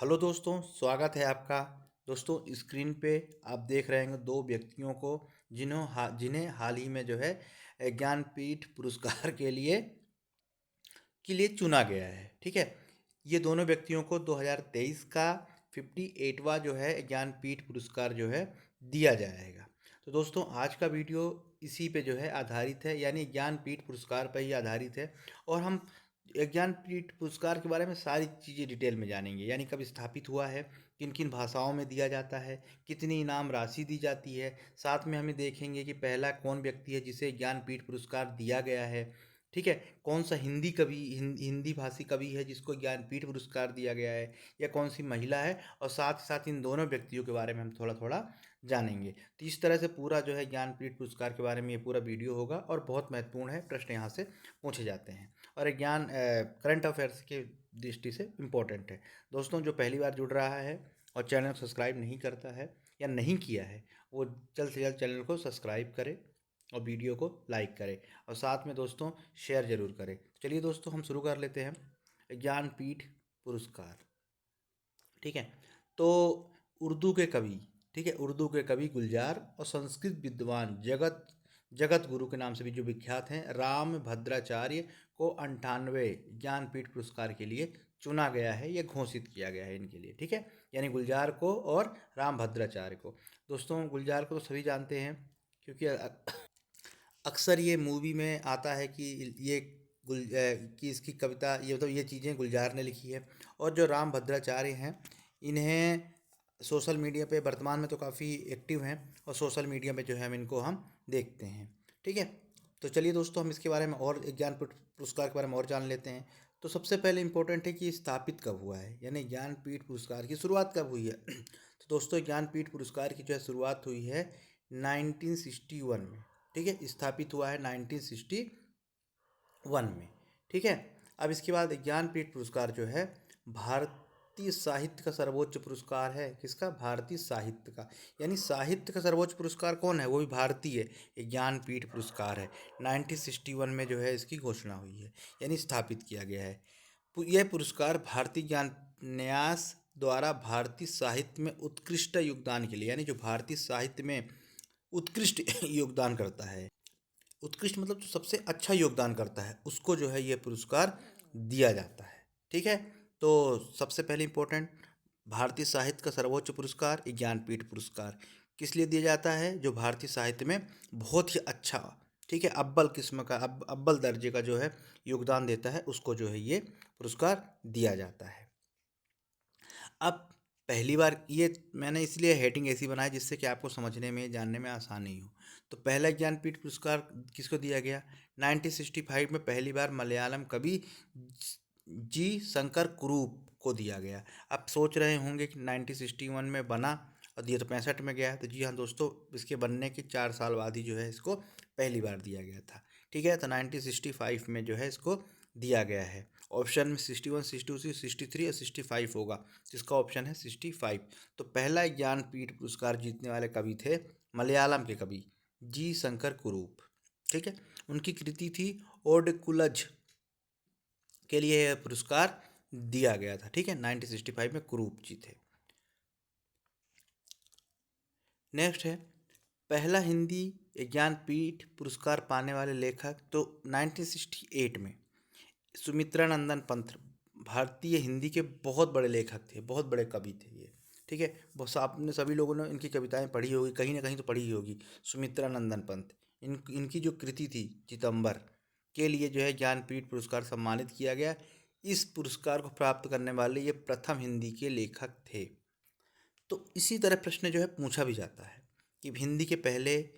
Hello दोस्तों, स्वागत है आपका। दोस्तों, स्क्रीन पे आप देख रहे हैं दो व्यक्तियों को जिन्हें हाल ही में जो है ज्ञानपीठ पुरस्कार के लिए चुना गया है। ठीक है, ये दोनों व्यक्तियों को 2023 का 58वां जो है ज्ञानपीठ पुरस्कार जो है दिया जाएगा। तो दोस्तों, आज का वीडियो इसी पे जो है आधारित है, यानी ज्ञानपीठ पुरस्कार पर ही आधारित है। और हम ज्ञानपीठ पुरस्कार के बारे में सारी चीज़ें डिटेल में जानेंगे, यानी कब स्थापित हुआ है, किन किन भाषाओं में दिया जाता है, कितनी इनाम राशि दी जाती है। साथ में हमें देखेंगे कि पहला कौन व्यक्ति है जिसे ज्ञानपीठ पुरस्कार दिया गया है। ठीक है, कौन सा हिंदी भाषी कवि है जिसको ज्ञानपीठ पुरस्कार दिया गया है, या कौन सी महिला है। और साथ ही साथ इन दोनों व्यक्तियों के बारे में हम थोड़ा थोड़ा जानेंगे। तो इस तरह से पूरा जो है ज्ञानपीठ पुरस्कार के बारे में ये पूरा वीडियो होगा, और बहुत महत्वपूर्ण है, प्रश्न यहाँ से पूछे जाते हैं। और ज्ञान करंट अफेयर्स के दृष्टि से इम्पोर्टेंट है। दोस्तों, जो पहली बार जुड़ रहा है और चैनल सब्सक्राइब नहीं करता है या नहीं किया है, वो जल्द से जल्द चैनल को सब्सक्राइब करे और वीडियो को लाइक करें, और साथ में दोस्तों शेयर ज़रूर करें। चलिए दोस्तों, हम शुरू कर लेते हैं। ज्ञानपीठ पुरस्कार। ठीक है, तो उर्दू के कवि, ठीक है, उर्दू के कवि गुलजार और संस्कृत विद्वान जगत जगत गुरु के नाम से भी जो विख्यात हैं, राम भद्राचार्य को 98 ज्ञानपीठ पुरस्कार के लिए चुना गया है, यह घोषित किया गया है इनके लिए। ठीक है, यानी गुलजार को और राम भद्राचार्य को। दोस्तों, गुलजार को तो सभी जानते हैं, क्योंकि अक्सर ये मूवी में आता है कि ये कि इसकी कविता, ये मतलब ये चीज़ें गुलजार ने लिखी है। और जो राम भद्राचार्य हैं, इन्हें सोशल मीडिया पे वर्तमान में तो काफ़ी एक्टिव हैं, और सोशल मीडिया में जो है हम देखते हैं। ठीक है, तो चलिए दोस्तों, हम इसके बारे में और ज्ञानपीठ पुरस्कार के बारे में और जान लेते हैं। तो सबसे पहले इम्पोर्टेंट है कि ये स्थापित कब हुआ है, यानी ज्ञानपीठ पुरस्कार की शुरुआत कब हुई है। तो दोस्तों, ज्ञानपीठ पुरस्कार की जो है शुरुआत हुई है 1961 में। ठीक है, स्थापित हुआ है 1961 में। ठीक है, अब इसके बाद ज्ञानपीठ पुरस्कार जो है भारतीय साहित्य का सर्वोच्च पुरस्कार है। किसका? भारतीय साहित्य का। यानी साहित्य का सर्वोच्च पुरस्कार कौन है? वो भी भारतीय ज्ञानपीठ पुरस्कार है। 1961 में जो है इसकी घोषणा हुई है, यानी स्थापित किया गया है। यह पुरस्कार भारतीय ज्ञान न्यास द्वारा भारतीय साहित्य में उत्कृष्ट योगदान के लिए, यानी जो भारतीय साहित्य में उत्कृष्ट योगदान करता है, उत्कृष्ट मतलब जो सबसे अच्छा योगदान करता है, उसको जो है ये पुरस्कार दिया जाता है। ठीक है, तो सबसे पहले इम्पोर्टेंट, भारतीय साहित्य का सर्वोच्च पुरस्कार ज्ञानपीठ पुरस्कार किस लिए दिया जाता है? जो भारतीय साहित्य में बहुत ही अच्छा, ठीक है, अव्वल किस्म का, अव्वल दर्जे का जो है योगदान देता है, उसको जो है ये पुरस्कार दिया जाता है। अब पहली बार ये मैंने इसलिए हेडिंग ऐसी बनाई जिससे कि आपको समझने में, जानने में आसानी हो। तो पहला ज्ञानपीठ पुरस्कार किसको दिया गया? 1965 में पहली बार मलयालम कवि जी शंकर कुरूप को दिया गया। आप सोच रहे होंगे कि 1961 में बना और दिया तो 65 में गया। तो जी हाँ दोस्तों, इसके बनने के 4 साल बाद ही जो है इसको पहली बार दिया गया था। ठीक है, तो 1965 में जो है इसको दिया गया है। ऑप्शन में 61, 62, 63 और 65 होगा, जिसका ऑप्शन है 65। तो पहला ज्ञानपीठ पुरस्कार जीतने वाले कवि थे मलयालम के कवि जी शंकर कुरूप। ठीक है, उनकी कृति थी ओडकुलज, के लिए यह पुरस्कार दिया गया था। ठीक है, 1965 में कुरूप जी थे। नेक्स्ट है पहला हिंदी ज्ञानपीठ पुरस्कार पाने वाले लेखक। तो 1968 में सुमित्रा नंदन पंत, भारतीय हिंदी के बहुत बड़े लेखक थे, बहुत बड़े कवि थे ये। ठीक है, बहुत आपने सभी लोगों ने इनकी कविताएं पढ़ी होगी, कहीं ना कहीं तो पढ़ी ही होगी। सुमित्रा नंदन पंत, इनकी जो कृति थी चितंबर, के लिए जो है ज्ञानपीठ पुरस्कार सम्मानित किया गया। इस पुरस्कार को प्राप्त करने वाले ये प्रथम हिंदी के लेखक थे। तो इसी तरह प्रश्न जो है पूछा भी जाता है कि हिंदी के पहले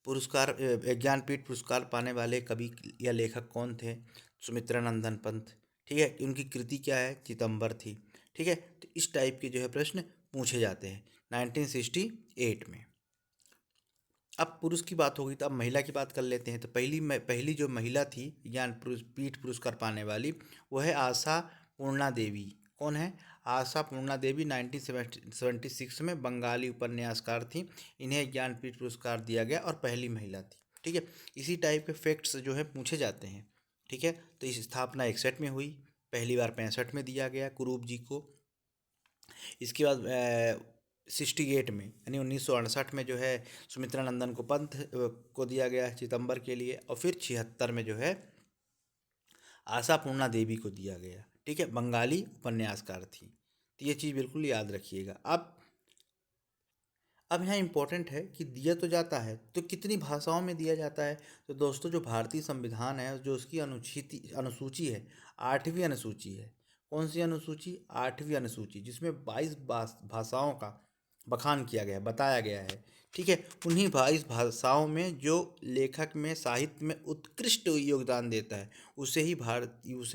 पुरस्कार ज्ञानपीठ पुरस्कार पाने वाले कवि या लेखक कौन थे? सुमित्रा नंदन पंत। ठीक है, उनकी कृति क्या है? चितंबर थी। ठीक है, तो इस टाइप के जो है प्रश्न पूछे जाते हैं 1968 में। अब पुरुष की बात होगी तो अब महिला की बात कर लेते हैं। तो पहली जो महिला थी ज्ञानपीठ पुरस्कार पाने वाली, वो है आशा पूर्णा देवी। कौन है? आशा पूर्णा देवी 1976 में बंगाली उपन्यासकार थी। इन्हें ज्ञानपीठ पुरस्कार दिया गया और पहली महिला थी। ठीक है, इसी टाइप के फैक्ट्स जो है पूछे जाते हैं। ठीक है, तो इस स्थापना 61 में हुई, पहली बार 65 में दिया गया कुरूप जी को। इसके बाद 68 में यानी 1968 में जो है सुमित्रा नंदन को पंत को दिया गया चिदम्बर के लिए, और फिर 76 में जो है आशापूर्णा देवी को दिया गया। ठीक है, बंगाली उपन्यासकार थी। तो ये चीज़ बिल्कुल याद रखिएगा। अब यहाँ इम्पोर्टेंट है कि दिया तो जाता है, तो कितनी भाषाओं में दिया जाता है। तो दोस्तों जो भारतीय संविधान है, जो उसकी अनुसूची है, 8वीं अनुसूची है। कौन सी अनुसूची? 8वीं अनुसूची, जिसमें 22 भाषाओं का बखान किया गया है, बताया गया है। ठीक है, उन्हीं 22 भाषाओं में जो लेखक में साहित्य में उत्कृष्ट योगदान देता है, उसे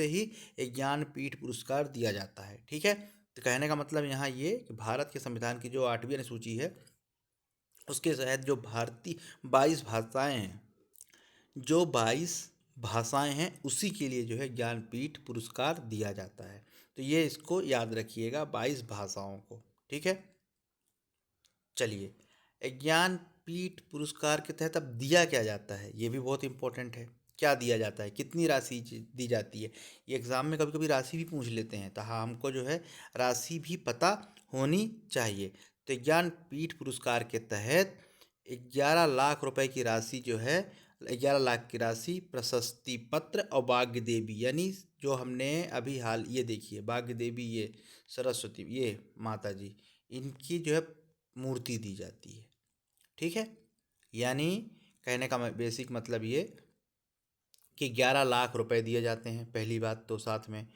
ही एक ज्ञानपीठ पुरस्कार दिया जाता है। ठीक है, तो कहने का मतलब यहाँ ये कि भारत के संविधान की जो 8वीं अनुसूची है, उसके तहत जो भारतीय 22 भाषाएं हैं, जो 22 भाषाएं हैं, उसी के लिए जो है ज्ञानपीठ पुरस्कार दिया जाता है। तो ये इसको याद रखिएगा, 22 भाषाओं को। ठीक है, चलिए ज्ञानपीठ पुरस्कार के तहत अब दिया क्या जाता है, ये भी बहुत इंपॉर्टेंट है। क्या दिया जाता है, कितनी राशि दी जाती है? ये एग्ज़ाम में कभी कभी राशि भी पूछ लेते हैं, तो हाँ, हमको जो है राशि भी पता होनी चाहिए। तो ज्ञानपीठ पुरस्कार के तहत 11 लाख रुपए की राशि जो है, 11 लाख की राशि प्रशस्ति पत्र और भाग्य देवी, यानी जो हमने अभी हाल ये देखिए, भाग्य देवी, ये सरस्वती, ये माता जी, इनकी जो है मूर्ति दी जाती है। ठीक है, यानी कहने का बेसिक मतलब ये कि 11 लाख रुपए दिए जाते हैं, पहली बात। तो साथ में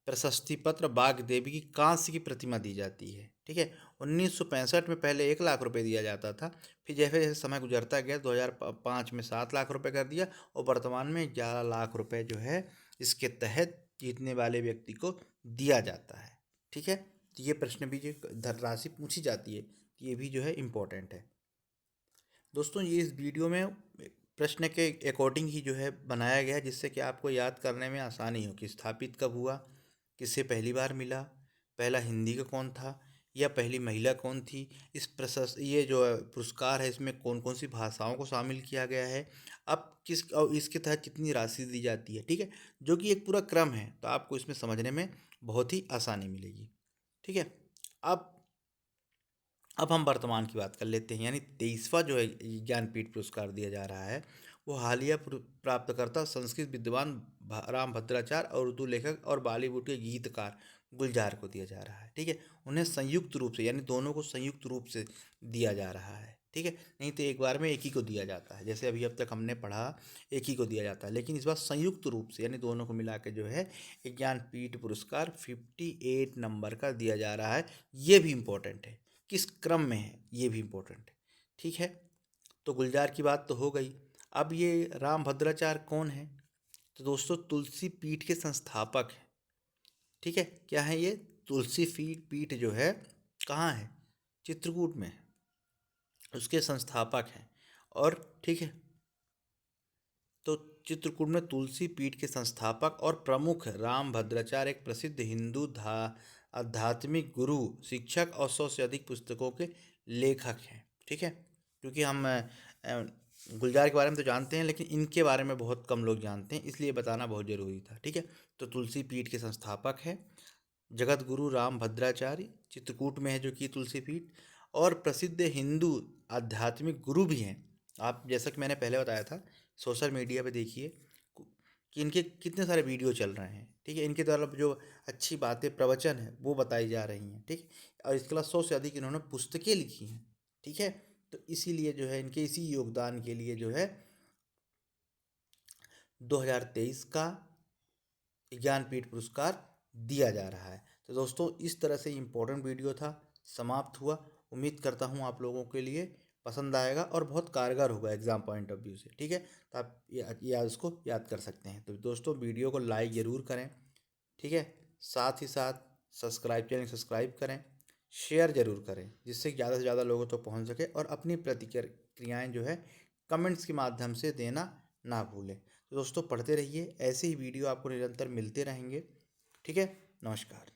प्रशस्ति पत्र, बाघ देवी की कांस्य की प्रतिमा दी जाती है। ठीक है, 1965 में पहले 1 लाख रुपए दिया जाता था, फिर जैसे जैसे समय गुजरता गया 2005 में 7 लाख रुपए कर दिया, और वर्तमान में 11 लाख रुपए जो है इसके तहत जीतने वाले व्यक्ति को दिया जाता है। ठीक है, तो ये प्रश्न भी जो धनराशि पूछी जाती है, ये भी जो है इम्पोर्टेंट है। दोस्तों ये इस वीडियो में प्रश्न के अकॉर्डिंग ही जो है बनाया गया है, जिससे कि आपको याद करने में आसानी हो कि स्थापित कब हुआ, किससे पहली बार मिला, पहला हिंदी का कौन था, या पहली महिला कौन थी। ये जो पुरस्कार है, इसमें कौन कौन सी भाषाओं को शामिल किया गया है, अब और इसके तहत कितनी राशि दी जाती है। ठीक है, जो कि एक पूरा क्रम है, तो आपको इसमें समझने में बहुत ही आसानी मिलेगी। ठीक है, अब हम वर्तमान की बात कर लेते हैं, यानी 23वां जो है ज्ञानपीठ पुरस्कार दिया जा रहा है, वो हालिया प्राप्तकर्ता संस्कृत विद्वान राम भद्राचार्य और उर्दू लेखक और बॉलीवुड के गीतकार गुलजार को दिया जा रहा है। ठीक है, उन्हें संयुक्त रूप से, यानी दोनों को संयुक्त रूप से दिया जा रहा है। ठीक है, नहीं तो एक बार में एक ही को दिया जाता है, जैसे अभी अब तक हमने पढ़ा, एक ही को दिया जाता है, लेकिन इस बार संयुक्त रूप से, यानी दोनों को मिला के जो है ज्ञानपीठ पुरस्कार 58 नंबर का दिया जा रहा है। ये भी इम्पोर्टेंट है, किस क्रम में है, ये भी इम्पोर्टेंट है। ठीक है, तो गुलजार की बात तो हो गई। अब ये राम भद्राचार्य कौन है? तो दोस्तों तुलसी पीठ के संस्थापक हैं। ठीक है, क्या है ये? तुलसी पीठ जो है कहाँ है? चित्रकूट में है, उसके संस्थापक हैं। और ठीक है, तो चित्रकूट में तुलसी पीठ के संस्थापक और प्रमुख राम भद्राचार्य एक प्रसिद्ध हिंदू आध्यात्मिक गुरु, शिक्षक और 100 से अधिक पुस्तकों के लेखक हैं। ठीक है, क्योंकि हम गुलजार के बारे में तो जानते हैं, लेकिन इनके बारे में बहुत कम लोग जानते हैं, इसलिए बताना बहुत ज़रूरी था। ठीक है, तो तुलसी पीठ के संस्थापक हैं जगत गुरु राम भद्राचार्य, चित्रकूट में है जो कि तुलसी पीठ, और प्रसिद्ध हिंदू आध्यात्मिक गुरु भी हैं। आप जैसा कि मैंने पहले बताया था, सोशल मीडिया पे देखिए कि इनके कितने सारे वीडियो चल रहे हैं। ठीक है, इनके द्वारा जो अच्छी बातें, प्रवचन है, वो बताई जा रही हैं। ठीक, और इसके अलावा 100 से अधिक इन्होंने पुस्तकें लिखी हैं। ठीक है, तो इसीलिए जो है इनके इसी योगदान के लिए जो है 2023 का ज्ञानपीठ पुरस्कार दिया जा रहा है। तो दोस्तों इस तरह से इम्पोर्टेंट वीडियो था, समाप्त हुआ। उम्मीद करता हूँ आप लोगों के लिए पसंद आएगा और बहुत कारगर होगा एग्ज़ाम पॉइंट ऑफ व्यू से। ठीक है, तो आप उसको याद कर सकते हैं। तो दोस्तों वीडियो को लाइक ज़रूर करें। ठीक है, साथ ही साथ चैनल सब्सक्राइब करें, शेयर ज़रूर करें, जिससे ज़्यादा से ज़्यादा लोगों तक पहुँच सके, और अपनी प्रतिक्रियाएँ जो है कमेंट्स के माध्यम से देना ना भूलें। तो दोस्तों पढ़ते रहिए, ऐसे ही वीडियो आपको निरंतर मिलते रहेंगे। ठीक है, नमस्कार।